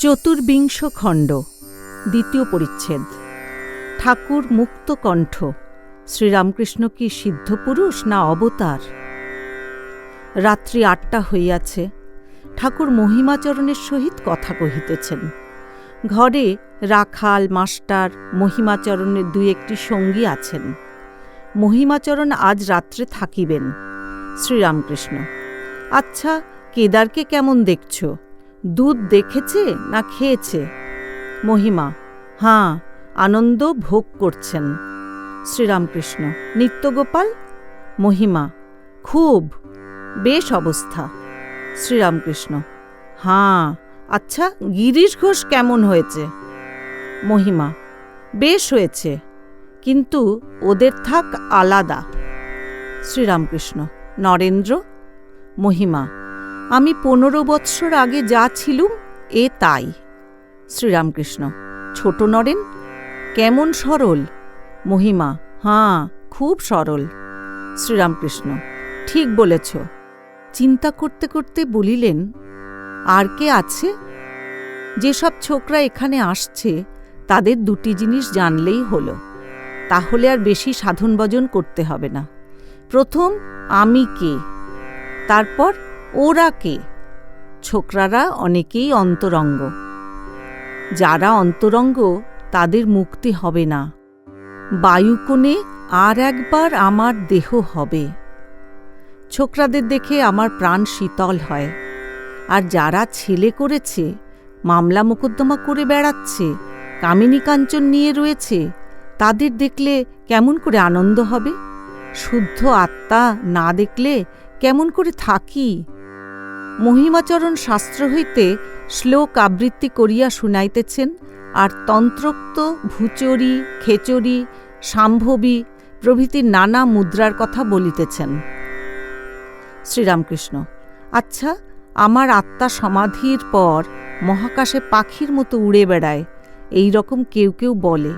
চতুর্বিংশ খণ্ড, দ্বিতীয় পরিচ্ছেদ। ঠাকুর মুক্তকণ্ঠ। শ্রীরামকৃষ্ণ কি সিদ্ধপুরুষ না অবতার? রাত্রি ৮টা হইয়াছে। ঠাকুর মহিমাচরণের সহিত কথা কহিতেছেন। ঘরে রাখাল, মাস্টার, মহিমাচরণের ২-১টি সঙ্গী আছেন। মহিমাচরণ আজ রাত্রে থাকিবেন। শ্রীরামকৃষ্ণ: আচ্ছা, কেদারকে কেমন দেখছ? দুধ দেখেছে না খেয়েছে? মহিমা: হাঁ, আনন্দ ভোগ করছেন। শ্রীরামকৃষ্ণ: নিত্যগোপাল? মহিমা: খুব, বেশ অবস্থা। শ্রীরামকৃষ্ণ: হাঁ। আচ্ছা, গিরিশ ঘোষ কেমন হয়েছে? মহিমা: বেশ হয়েছে, কিন্তু ওদের থাক আলাদা। শ্রীরামকৃষ্ণ: নরেন্দ্র? মহিমা: আমি 15 বৎসর আগে যা ছিলুম এ তাই। শ্রীরামকৃষ্ণ: ছোট নরেন কেমন সরল? মহিমা: হাঁ, খুব সরল। শ্রীরামকৃষ্ণ: ঠিক বলেছ। চিন্তা করতে করতে বলিলেন, আর কে আছে? যেসব ছোকরা এখানে আসছে তাদের 2টি জিনিস জানলেই হলো, তাহলে আর বেশি সাধন ভজন করতে হবে না। প্রথম, আমি কে, তারপর ওরা কে। ছোকরারা অনেকেই অন্তরঙ্গ। যারা অন্তরঙ্গ তাদের মুক্তি হবে না। বায়ুকোণে আর একবার আমার দেহ হবে। ছোকরাদের দেখে আমার প্রাণ শীতল হয়। আর যারা ছেলে করেছে, মামলা মোকদ্দমা করে বেড়াচ্ছে, কামিনী কাঞ্চন নিয়ে রয়েছে, তাদের দেখলে কেমন করে আনন্দ হবে? শুদ্ধ আত্মা না দেখলে কেমন করে থাকি? মহিমাচরণ শাস্ত্র হইতে শ্লোক আবৃত্তি করিয়া শুনাইতেছেন, আর তন্ত্রোক্ত ভূচরী, খেচরী, শাম্ভবী প্রভৃতি নানা মুদ্রার কথা বলিতেছেন। শ্রীরামকৃষ্ণ: আচ্ছা, আমার আত্মা সমাধির পর মহাকাশে পাখির মতো উড়ে বেড়ায়, এই রকম কেউ কেউ বলে।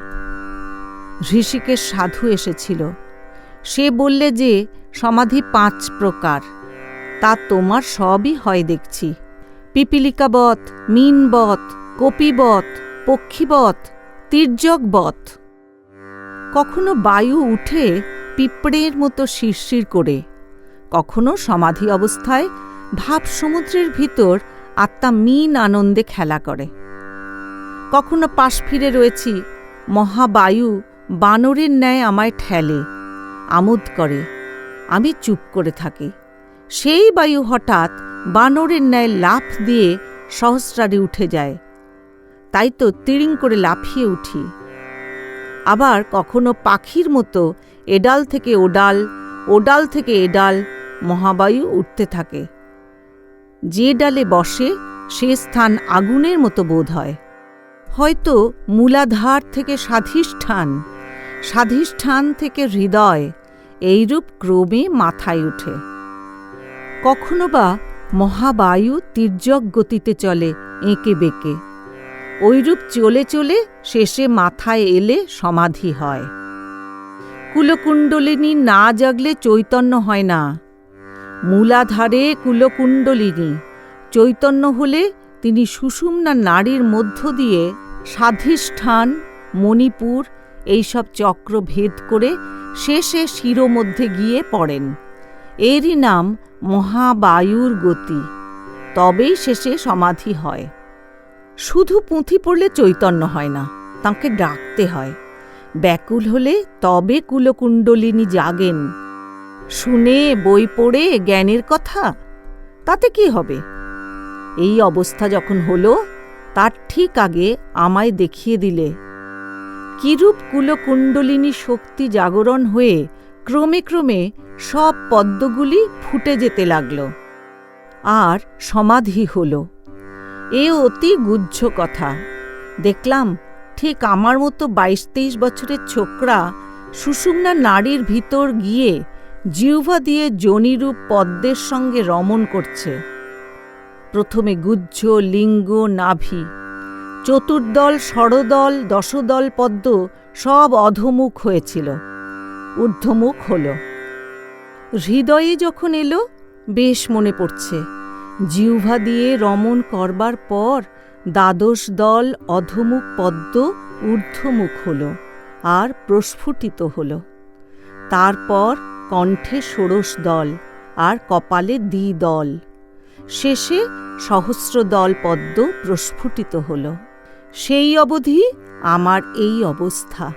ঋষিকেশ সাধু এসেছিল। সে বললে যে সমাধি 5 প্রকার। তা তোমার সবই হয় দেখছি। পিপিলিকাবৎ, মিনবৎ, কপিবৎ, পক্ষীবৎ, তির্যকবৎ। কখনো বায়ু উঠে পিঁপড়ের মতো শিরশির করে, কখনো সমাধি অবস্থায় ভাব সমুদ্রের ভিতর আত্মা মিন আনন্দে খেলা করে। কখনো পাশ ফিরে রয়েছি, মহাবায়ু বানরের ন্যায় আমায় ঠেলে, আমোদ করে। আমি চুপ করে থাকি। সেই বায়ু হঠাৎ বানরের ন্যায় লাফ দিয়ে সহস্রারে উঠে যায়। তাই তো তিড়িং করে লাফিয়ে উঠি। আবার কখনো পাখির মতো এডাল থেকে ওডাল, ওডাল থেকে এডাল মহাবায়ু উঠতে থাকে। যে ডালে বসে সে স্থান আগুনের মতো বোধ হয়। হয়তো মূলাধার থেকে স্বাধিষ্ঠান, স্বাধিষ্ঠান থেকে হৃদয়, এইরূপ ক্রমে মাথায় উঠে। কখনো বা মহাবায়ু তির্যক গতিতে চলে এঁকে বেঁকে। ঐরূপ চলে চলে শেষে মাথায় এলে সমাধি হয়। কুলকুণ্ডলিনী না জাগলে চৈতন্য হয় না। মূলাধারে কুলকুণ্ডলিনী চৈতন্য হলে তিনি সুষুম্না নাড়ির মধ্য দিয়ে স্বাধিষ্ঠান, মণিপুর এইসব চক্র ভেদ করে শেষে শিরোমধ্যে গিয়ে পড়েন। এরই নাম মহাবায়ুর গতি। তবেই শেষে সমাধি হয়। শুধু পুঁথি পড়লে চৈতন্য হয় না, তাঁকে ডাকতে হয়। ব্যাকুল হলে তবে কুলকুণ্ডলিনী জাগেন। শুনে বই পড়ে জ্ঞানের কথা, তাতে কি হবে? এই অবস্থা যখন হলো, তার ঠিক আগে আমায় দেখিয়ে দিলে। কিরূপ কুলকুণ্ডলিনী শক্তি জাগরণ হয়ে ক্রমে ক্রমে সব পদ্মগুলি ফুটে যেতে লাগল, আর সমাধি হল। এ অতি গুহ্য কথা। দেখলাম ঠিক আমার মতো 22-23 বছরের ছোকরা সুষুম্না নাড়ির ভিতর গিয়ে জিহ্বা দিয়ে যোনিরূপ পদ্মের সঙ্গে রমণ করছে। প্রথমে গুহ্য, লিঙ্গ, নাভি, চতুর্দল, ষড়দল, দশদল পদ্ম সব অধোমুখ হয়েছিল, ঊর্ধ্বমুখ হল। হৃদয়ে যখন এলো, বেশ মনে পড়ছে। জিহ্বা দিয়ে রমণ করবার পর দ্বাদশ দল অধোমুখ পদ্ম ঊর্ধ্বমুখ হল আর প্রস্ফুটিত হল। তারপর কণ্ঠে ষোড়শ দল আর কপালে দ্বিদল, শেষে সহস্র দল পদ্ম প্রস্ফুটিত হল। সেই অবধি আমার এই অবস্থা।